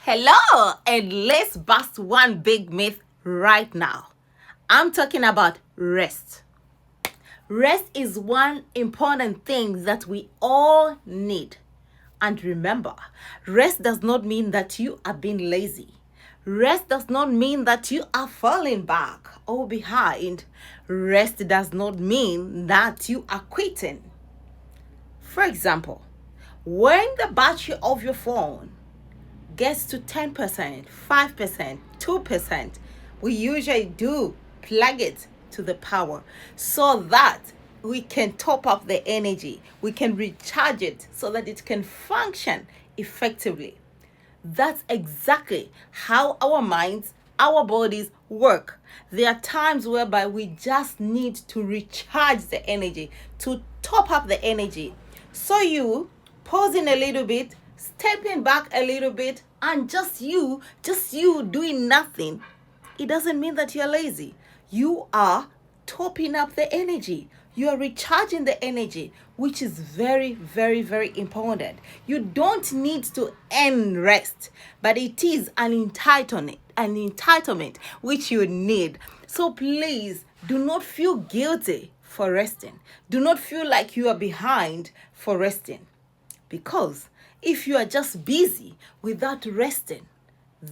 Hello, and let's bust one big myth right now. I'm talking about rest. Rest is one important thing that we all need. And remember, rest does not mean that you are being lazy. Rest does not mean that you are falling back or behind. Rest does not mean that you are quitting. For example, when the battery of your phone gets to 10%, 5%, 2%, we usually do plug it to the power so that we can top up the energy. We can recharge it so that it can function effectively. That's exactly how our minds, our bodies work. There are times whereby we just need to recharge the energy, to top up the energy. So you pausing a little bit, stepping back a little bit, and just you doing nothing, it doesn't mean that you're lazy. You are topping up the energy. You are recharging the energy, which is very, very, very important. You don't need to earn rest, but it is an entitlement which you need. So please do not feel guilty for resting. Do not feel like you are behind for resting. Because if you are just busy without resting,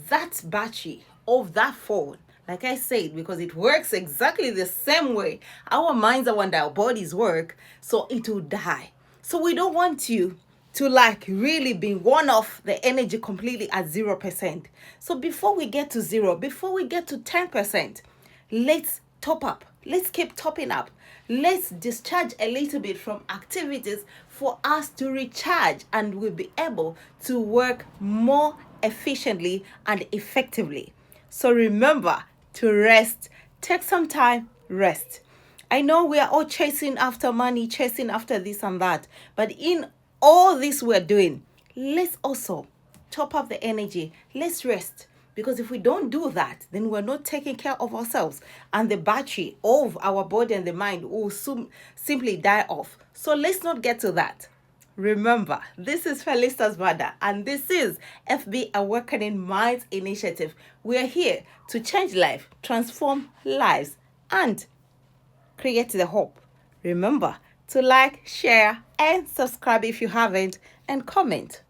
that battery of that phone, like I said, because it works exactly the same way our minds and our bodies work, so it will die. So we don't want you to really be one off the energy completely at 0%. So before we get to 0, before we get to 10%, let's top up. Let's keep topping up. Let's discharge a little bit from activities for us to recharge, and we'll be able to work more efficiently and effectively. So remember to rest. Take some time, rest. I know we are all chasing after money, chasing after this and that, but in all this we're doing, let's also top up the energy. Let's rest. Because if we don't do that, then we're not taking care of ourselves, and the battery of our body and the mind will simply die off. So let's not get to that. Remember, this is Felicitas Vada, and this is FB Awakening Minds Initiative. We're here to change life, transform lives, and create the hope. Remember to like, share, and subscribe if you haven't, and comment.